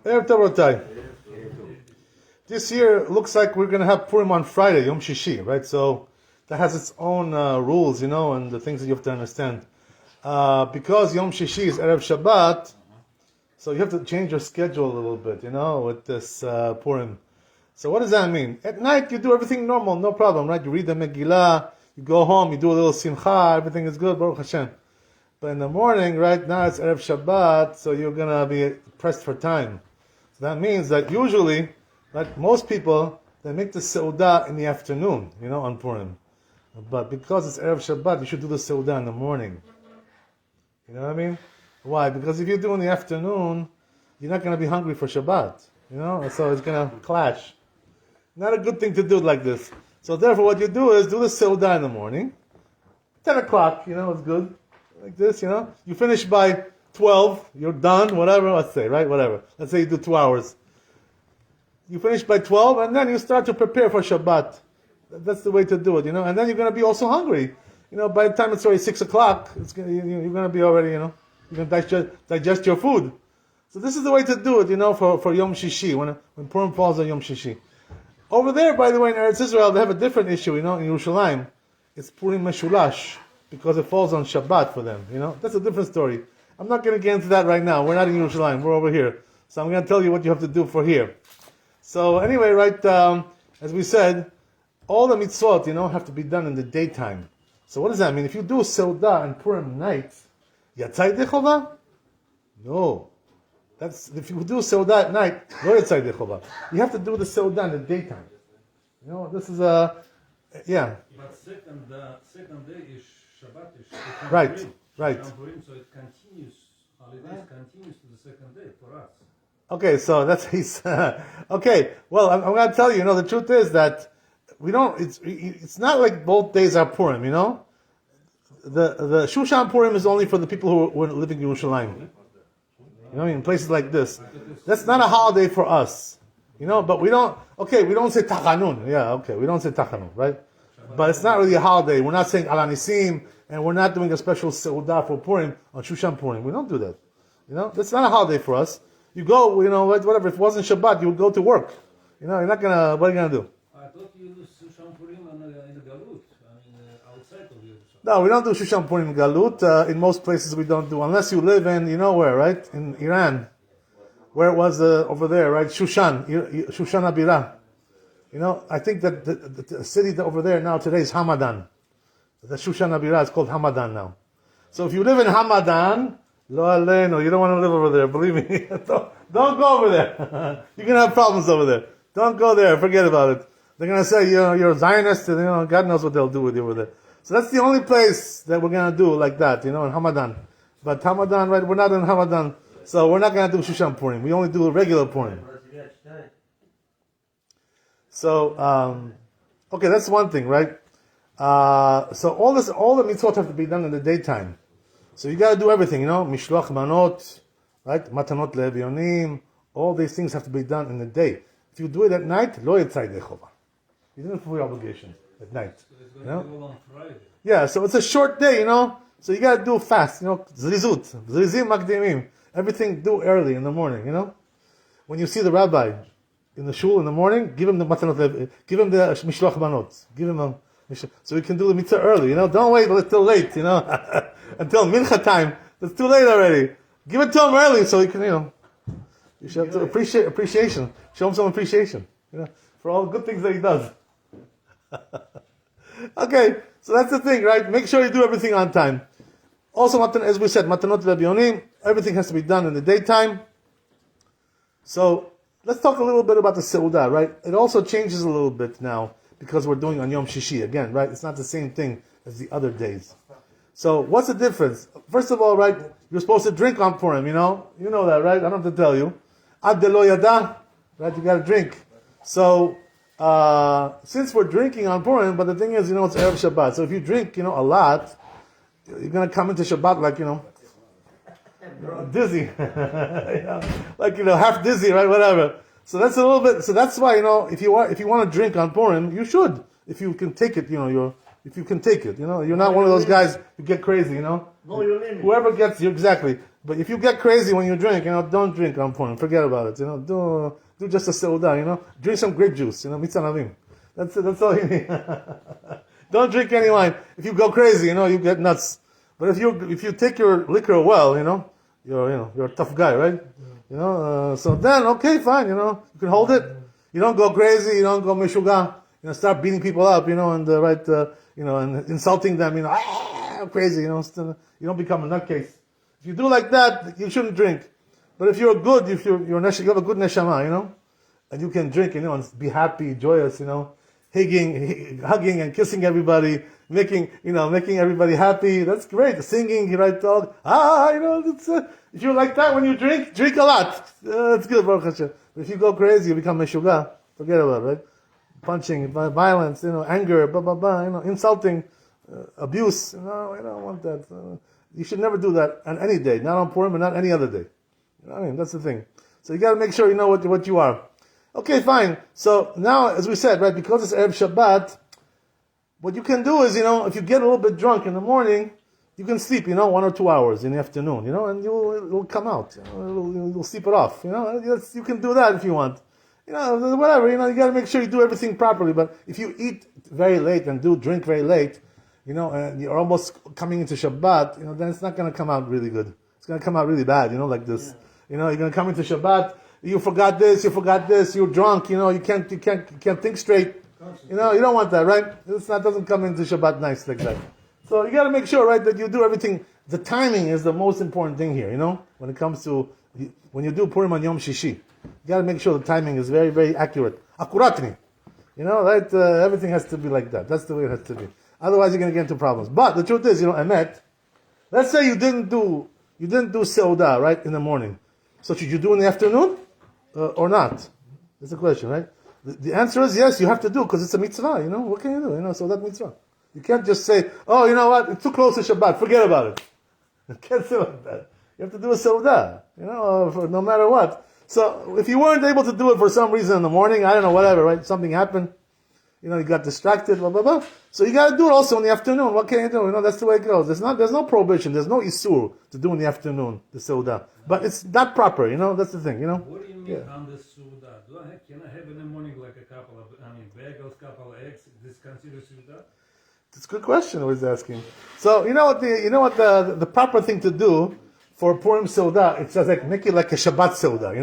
Erev Tov, Rabotai. This year looks like we're going to have Purim on Friday, Yom Shishi, right? So that has its own rules, and the things that you have to understand. Because Yom Shishi is Erev Shabbat, so you have to change your schedule a little bit, with this Purim. So what does that mean? At night you do everything normal, no problem, right? You read the Megillah, you go home, you do a little Simcha, everything is good, Baruch Hashem. But in the morning, right now it's Erev Shabbat, so you're going to be pressed for time. So that means that usually, like most people, they make the Seudah in the afternoon, on Purim. But because it's Erev Shabbat, you should do the Seudah in the morning. You know what I mean? Why? Because if you do in the afternoon, you're not going to be hungry for Shabbat. So it's going to clash. Not a good thing to do like this. So therefore what you do is do the Seudah in the morning. 10 o'clock, it's good. Like this, You finish by 12, you're done, whatever, let's say, right? Whatever. Let's say you do 2 hours. You finish by 12, and then you start to prepare for Shabbat. That's the way to do it, And then you're going to be also hungry. By the time it's already 6 o'clock, you're going to be already, you're going to digest your food. So this is the way to do it, for Yom Shishi, when Purim falls on Yom Shishi. Over there, by the way, in Eretz Israel, they have a different issue, in Yerushalayim. It's Purim Meshulash, because it falls on Shabbat for them, That's a different story. I'm not going to get into that right now. We're not in Yerushalayim, we're over here. So I'm going to tell you what you have to do for here. So anyway, right, as we said, all the mitzvot, have to be done in the daytime. So what does that mean? If you do Seudah and Purim night, Yatzai Dechovah? No. That's, if you do Seudah at night, no Yatzai Dechovah. You have to do the Seudah in the daytime. This is yeah. But second day is Shabbat. Is right. Purim, so it continues, holidays continues to the second day for us. Okay, so that's okay. Well, I'm going to tell you. The truth is that we don't. It's not like both days are Purim. The Shushan Purim is only for the people who are living in Yerushalayim. In places like this, that's not a holiday for us. But we don't. Okay, we don't say Tachanun. Yeah, okay, we don't say Tachanun, right? But it's not really a holiday. We're not saying Ala Nisim, and we're not doing a special Seudah for Purim on Shushan Purim. We don't do that. That's not a holiday for us. You go, whatever. If it wasn't Shabbat, you would go to work. You're not gonna. What are you gonna do? I thought you do Shushan Purim in the Galut, outside of Yerushalayim. No, we don't do Shushan Purim in Galut. In most places, we don't do, unless you live in, where, right? In Iran, where it was over there, right? Shushan Abirah. I think that the city over there now today is Hamadan. The Shushan Abirah is called Hamadan now. So if you live in Hamadan, Lo aleinu, you don't want to live over there, believe me. Don't go over there. You're going to have problems over there. Don't go there, forget about it. They're going to say, you're a Zionist, and God knows what they'll do with you over there. So that's the only place that we're going to do like that, in Hamadan. But Hamadan, right, we're not in Hamadan, so we're not going to do Shushan Purim. We only do a regular Purim. So, okay, that's one thing, right? So all the mitzvot have to be done in the daytime. So you got to do everything, Mishloach manot, right? Matanot le'evyonim. All these things have to be done in the day. If you do it at night, lo yetzai dechovah. You didn't fulfill your obligation at night. So it's going to go on Friday. Yeah, so it's a short day, So you got to do fast, Zrizut, zrizim makdimim. Everything do early in the morning, When you see the rabbi in the shul in the morning, give him the matanot, give him the mishloach manot, give him a so we can do the mitzvah early, Don't wait till late, until mincha time. It's too late already. Give it to him early so he can, You should have to appreciation. Show him some appreciation, for all the good things that he does. Okay, so that's the thing, right? Make sure you do everything on time. Also, as we said, matanot le'evyonim, everything has to be done in the daytime. So let's talk a little bit about the Seudah, right? It also changes a little bit now, because we're doing on Yom Shishi again, right? It's not the same thing as the other days. So what's the difference? First of all, right, you're supposed to drink on Purim, You know that, right? I don't have to tell you. Ad de lo yada, right? You got to drink. So since we're drinking on Purim, but the thing is, it's Erev Shabbat. So if you drink, a lot, you're going to come into Shabbat like, dizzy. Like, half dizzy, right? Whatever. So that's a little bit. So that's why if you want to drink on Purim, you should. If you can take it, if you can take it, you're not one of those guys who get crazy, Know your limit. Whoever gets you exactly. But if you get crazy when you drink, don't drink on Purim. Forget about it. Do just a seudah. Drink some grape juice. Mitzvah navim. That's all you need. Don't drink any wine. If you go crazy, you get nuts. But if you take your liquor well, you're a tough guy, right? So then, okay, fine, you can hold it. You don't go crazy, you don't go mishuga, start beating people up, and and insulting them, crazy, you don't become a nutcase. If you do like that, you shouldn't drink. But if you're good, you have a good neshama, and you can drink, and be happy, joyous, hugging and kissing everybody, making everybody happy. That's great. Singing, right? Dog. If you're like that when you drink a lot. That's good, Baruch Hashem. But if you go crazy, you become meshuga. Forget about it, right? Punching, violence, anger, insulting, abuse. No, I don't want that. You should never do that on any day, not on Purim and not any other day. That's the thing. So you got to make sure you know what you are. Okay, fine. So now, as we said, right, because it's Erev Shabbat, what you can do is, if you get a little bit drunk in the morning, you can sleep, 1 or 2 hours in the afternoon, and it'll come out. You'll sleep it off. You can do that if you want. Whatever. You got to make sure you do everything properly. But if you eat very late and drink very late, and you're almost coming into Shabbat, then it's not going to come out really good. It's going to come out really bad, like this. You're going to come into Shabbat. You forgot this. You're drunk. You can't think straight. You don't want that, right? Doesn't come into Shabbat nice like that. So you got to make sure, right, that you do everything. The timing is the most important thing here. When it comes to when you do Purim on Yom Shishi, you got to make sure the timing is very, very accurate. Akkuratni. Right? Everything has to be like that. That's the way it has to be. Otherwise, you're going to get into problems. But the truth is, emet. Let's say you didn't do seudah, right, in the morning. So should you do in the afternoon? Or not? That's the question, right? The answer is yes, you have to do, because it's a mitzvah, What can you do, so that mitzvah. You can't just say, oh, you know what, it's too close to Shabbat, forget about it. You can't say like that. You have to do a seudah, no matter what. So, if you weren't able to do it for some reason in the morning, I don't know, whatever, right? Something happened, you got distracted, blah, blah, blah. So you gotta do it also in the afternoon. What can you do? That's the way it goes. There's no prohibition, there's no isur to do in the afternoon, the seudah. But it's not proper, that's the thing, What do you mean on the Suda? Can I have in the morning like a couple of bagels, couple of eggs? This considered Suda? It's a good question. He's asking. So what the proper thing to do for Purim Seudah? It says make it like a Shabbat Seudah.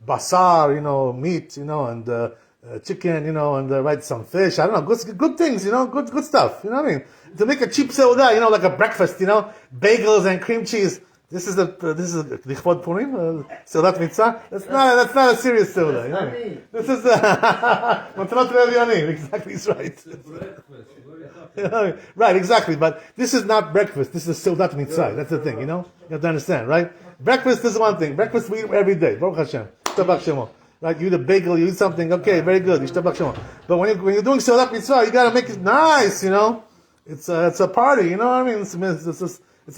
Basar, meat, and chicken, and some fish. I don't know, good things, good stuff. You know what I mean? To make a cheap Seudah, like a breakfast, bagels and cream cheese. This is Lichvod Purim, Seudat Mitzvah. That's not a serious Seudah. This is Matanot Levianim. Exactly, he's right. Right, exactly. But this is not breakfast. This is Seudat Mitzvah. That's the thing. You have to understand, right? Breakfast is one thing. Breakfast we eat every day. Baruch Hashem. Yishtabach Shemo. Right? You eat a bagel. You eat something. Okay, very good. Yishtabach Shemo. But when you're doing Seudat Mitzvah, you got to make it nice. It's a party. You know what I mean? It's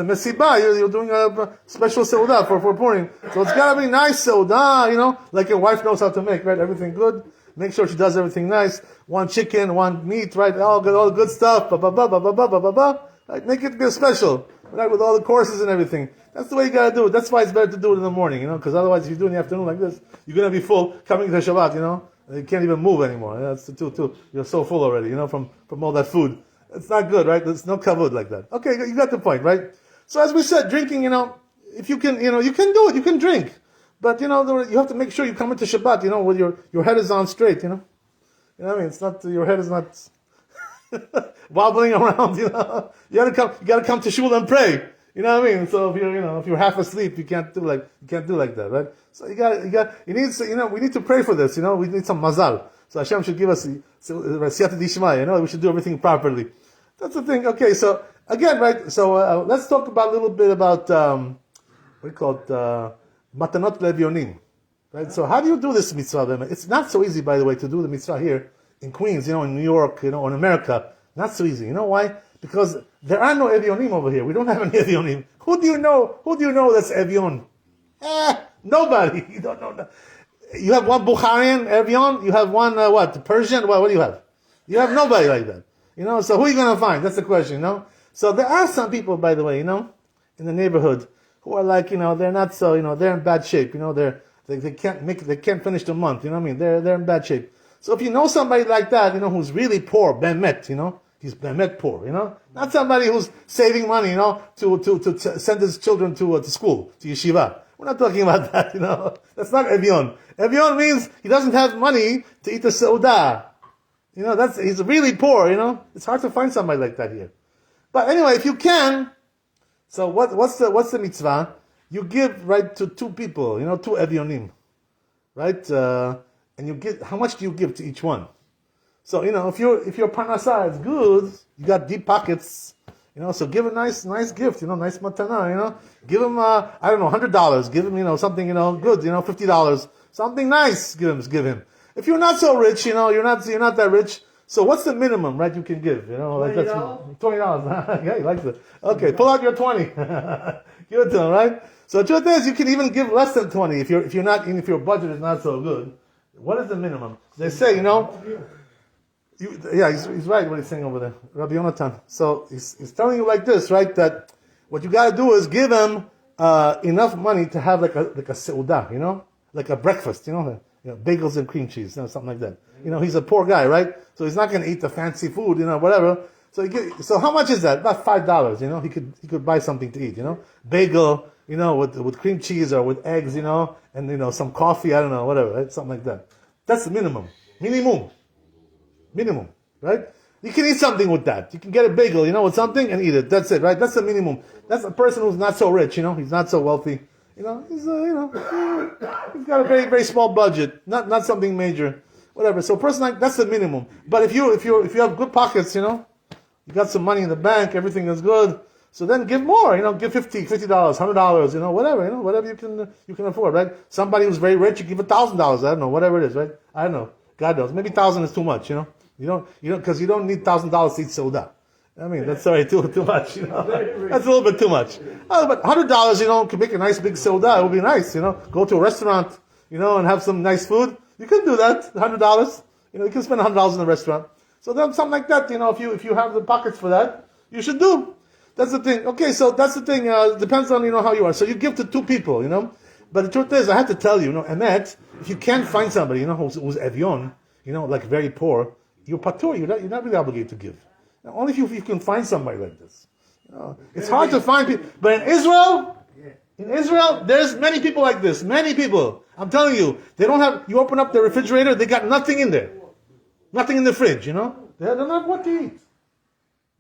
a mesibah. You're doing a special seudah for Purim. So it's got to be nice seudah, like your wife knows how to make, right? Everything good. Make sure she does everything nice. One chicken, one meat, right? All the good stuff. Right? Make it special, right? With all the courses and everything. That's the way you got to do it. That's why it's better to do it in the morning, because otherwise if you do it in the afternoon like this, you're going to be full coming to Shabbat, You can't even move anymore. That's too. You're so full already, from all that food. It's not good, right? There's no kavod like that. Okay, you got the point, right? So as we said, drinking, if you can, you can do it. You can drink, but you have to make sure you come into Shabbat, with your head is on straight, You know what I mean? It's not your head is not wobbling around. You gotta come to shul and pray. You know what I mean? So if you're half asleep, you can't do like that, right? So we need to pray for this. We need some mazal. So Hashem should give us siyata dishmaya. We should do everything properly. That's the thing. Okay, so again, right? So let's talk about a little bit about what do you call it? Matanot levionim. Right? So how do you do this mitzvah? It's not so easy, by the way, to do the mitzvah here in Queens, in New York, or in America. Not so easy. You know why? Because there are no evionim over here. We don't have any evionim. Who do you know that's evion? Nobody. You don't know that. You have one Bukharian evion. You have one Persian. What do you have? You have nobody like that. So who are you going to find? That's the question. So there are some people, by the way, in the neighborhood who are like, they're not so, they're in bad shape, they can't finish the month, you know what I mean? They're in bad shape. So if you know somebody like that, who's really poor, bemet, he's bemet poor, not somebody who's saving money, to send his children to school, to yeshiva. We're not talking about that, That's not Evion. Evion means he doesn't have money to eat the seudah. He's really poor, It's hard to find somebody like that here. But anyway, if you can, so what's the mitzvah? You give, right, to two people, two Evionim. Right? And you give, how much do you give to each one? So, if your parnasah is good, you got deep pockets, so give a nice gift, nice matana, give him, $100, give him, something, good, $50, something nice, give him. If you're not so rich, you're not that rich, so what's the minimum, right, you can give, like that's $20. Yeah, he likes it. Okay, pull out your 20. Give it to him, right? So the truth is, you can even give less than 20 if your budget is not so good. What is the minimum? They say, he's right what he's saying over there, Rabbi Yonatan. So he's telling you like this, right? That what you got to do is give him enough money to have like a seudah, like a breakfast, bagels and cream cheese, something like that. He's a poor guy, right? So he's not going to eat the fancy food, whatever. So how much is that? About $5. He could buy something to eat, bagel, with cream cheese or with eggs, and some coffee, I don't know, whatever, right? Something like that. That's the minimum, right? You can eat something with that. You can get a bagel, with something and eat it. That's it, right? That's the minimum. That's a person who's not so rich, he's not so wealthy. He's got a very, very small budget, not something major, whatever. So a person like that's the minimum. But if you have good pockets, you got some money in the bank, everything is good. So then give more, give $50, $100, whatever you can afford, right? Somebody who's very rich, you give $1,000, I don't know, whatever it is, right? I don't know. God knows. Maybe 1,000 is too much, because you don't need $1,000 to eat seudah. I mean, that's sorry, too much, That's a little bit too much. But $100, can make a nice big seudah. It would be nice, Go to a restaurant, and have some nice food. You can do that, $100. You can spend $100 in a restaurant. So then something like that, if you have the pockets for that, you should do. That's the thing. Okay, so that's the thing. Depends on, how you are. So you give to two people, But the truth is, I have to tell you, emet, if you can't find somebody, who's evion, like very poor, you're patur, you're not really obligated to give. Only if you can find somebody like this. It's hard to find people. But in Israel, there's many people like this. Many people. I'm telling you, they don't have, you open up the refrigerator, they got nothing in there. Nothing in the fridge, They don't have what to eat.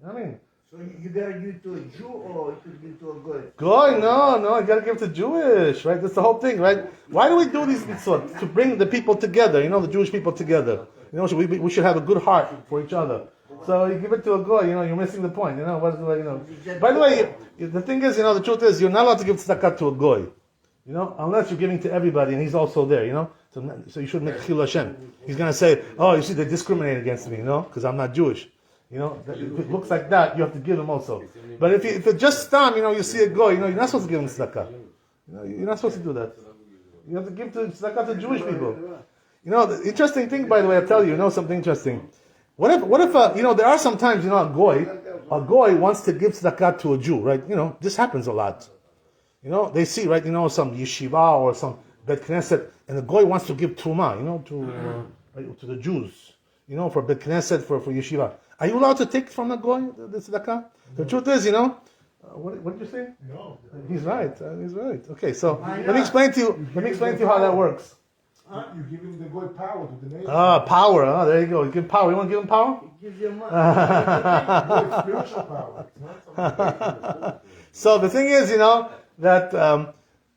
You know what I mean? So you gotta give it to a Jew or you could give it to a goy? Goy, no, you gotta give it to Jewish, right? That's the whole thing, right? Why do we do these mitzvot? To bring the people together, the Jewish people together. We should have a good heart for each other. So you give it to a goy, you're missing the point, By the way, the thing is, the truth is, you're not allowed to give tzedakah to a goy, unless you're giving to everybody and he's also there, So you should make chil Hashem. He's gonna say, oh, you see, they discriminate against me, because I'm not Jewish. If it looks like that, you have to give him also. But if it just stam, you see a goy, you're not supposed to give him tzedakah. You're not supposed to do that. You have to give tzedakah to Jewish people. The interesting thing, by the way, I tell you, something interesting. What if there are sometimes, a goy wants to give tzedakah to a Jew, right? This happens a lot. They see, right, some yeshiva or some bet knesset, and the goy wants to give truma, to the Jews, for bet knesset, for yeshiva. Are you allowed to take from the goy, the tzedakah? The truth is, what did you say? No. He's right. Okay, so let me explain to you how that works. You give him the goy power to the nation. Power. There you go. You give power. You want to give him power? He gives you money. Spiritual power. It's not So the thing is, that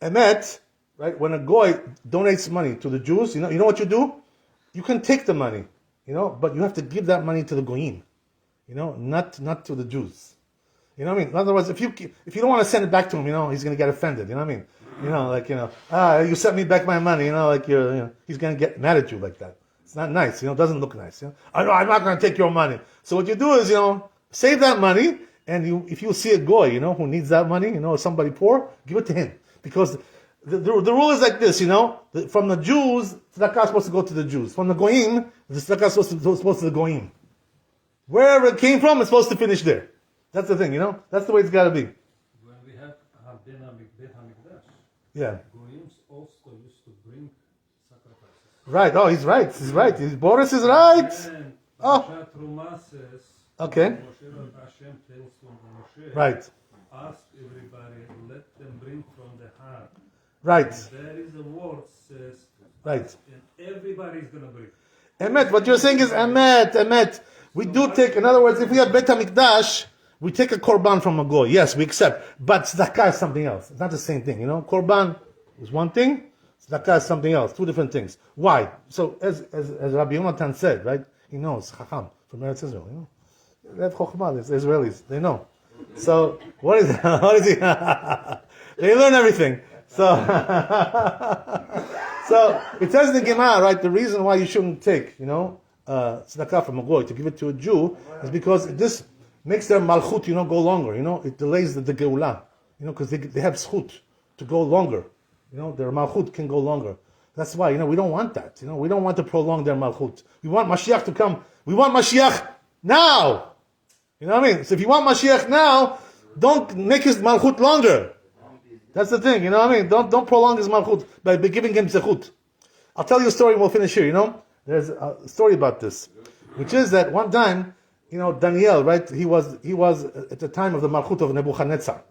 emet, right? When a goy donates money to the Jews, you know what you do? You can take the money, but you have to give that money to the goyim, not to the Jews. You know what I mean? In other words, if you don't want to send it back to him, he's going to get offended. You know what I mean? You sent me back my money. He's going to get mad at you like that. It's not nice. It doesn't look nice. I'm not going to take your money. So what you do is, save that money, and if you see a goy, who needs that money, somebody poor, give it to him, because the rule is like this, from the Jews, tzedakah is supposed to go to the Jews. From the goyim, the tzedakah is supposed to the goyim. Wherever it came from, it's supposed to finish there. That's the thing, That's the way it's got to be. When we have dinner with Yeah. Goyim also used to bring sacrifices. Right. Oh, he's right. He's right. Boris is right. And Oh. Parashat Truma says, Okay. Moshe Hashem tells to Moshe, Right. ask everybody, let them bring from the heart. Right. There is a word says, Right. and everybody is going to bring. Emet. What you're saying is emet. Emet. We do take. In other words, if we have Beit Hamikdash, we take a korban from a goy. Yes, we accept. But tzedakah is something else. It's not the same thing. You know, korban is one thing. Tzedakah is something else. Two different things. Why? So as Rabbi Yonatan said, right? He knows Chacham from Eretz Israel. You know, they have Chokhmah. The Israelis. They know. So what is what is he? They learn everything. So so it says in the Gemara, right? The reason why you shouldn't take, tzedakah from a goy to give it to a Jew is because this makes their malchut, go longer. It delays the geulah. Because they have zchut to go longer. Their malchut can go longer. That's why, we don't want that. We don't want to prolong their malchut. We want Mashiach to come. We want Mashiach now. You know what I mean? So if you want Mashiach now, don't make his malchut longer. That's the thing, Don't prolong his malchut by giving him zechut. I'll tell you a story and we'll finish here, There's a story about this, which is that one time, Daniel, right? He was at the time of the malchut of Nebuchadnezzar.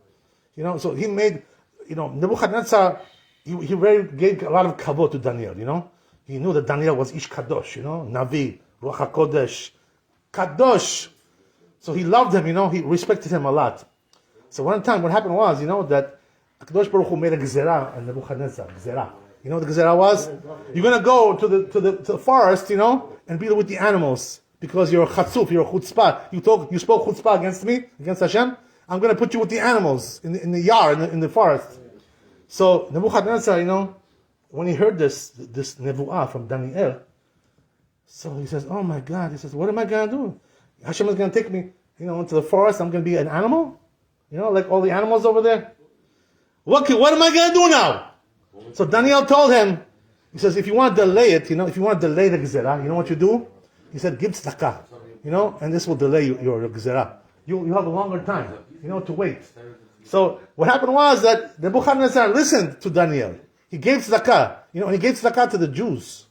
So he made, Nebuchadnezzar, he really gave a lot of kavod to Daniel, He knew that Daniel was ish kadosh, Navi, Ruach HaKodesh, kadosh. So he loved him, he respected him a lot. So one time, what happened was, that HaKadosh Baruch Hu made a gezerah on Nebuchadnezzar, gezerah. You know what the gezerah was? You're going to go to the forest, and be with the animals. Because you're a chatzuf, you're a chutzpah. You spoke chutzpah against me, against Hashem. I'm going to put you with the animals in the yard, in the forest. So Nebuchadnezzar, when he heard this nevuah from Daniel, so he says, "Oh my God!" He says, "What am I going to do? Hashem is going to take me, into the forest. I'm going to be an animal, like all the animals over there. What am I going to do now?" So Daniel told him, he says, "If you want to delay it, if you want to delay the gezerah, you know what you do?" He said, "Give tzedakah, and this will delay your gezerah. You have a longer time, to wait." So what happened was that Nebuchadnezzar listened to Daniel. He gave tzedakah, and he gave tzedakah to the Jews.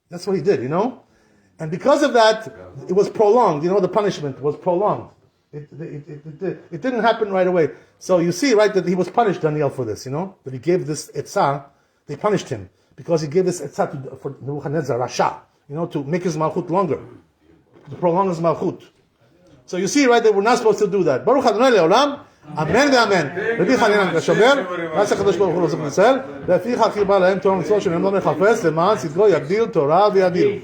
That's what he did, And because of that, it was prolonged. The punishment was prolonged. It didn't happen right away. So you see, right, that he was punished, Daniel, for this, That he gave this etzah, they punished him. Because he gave this etzah for Nebuchadnezzar, Rasha, to make his malchut longer. To prolong his malchut. So you see, right, that we're not supposed to do that. Baruch Adonai Le'olam, Amen ve'amen. Rabbi Chanina Kashomer, Rasa Kadosh Baruch Hu לא זוכר ישראל, לפיכך חיבה להם תורה ומצוות שלהם לא נחפש, למען צדקו יגדיל תורה וידיר.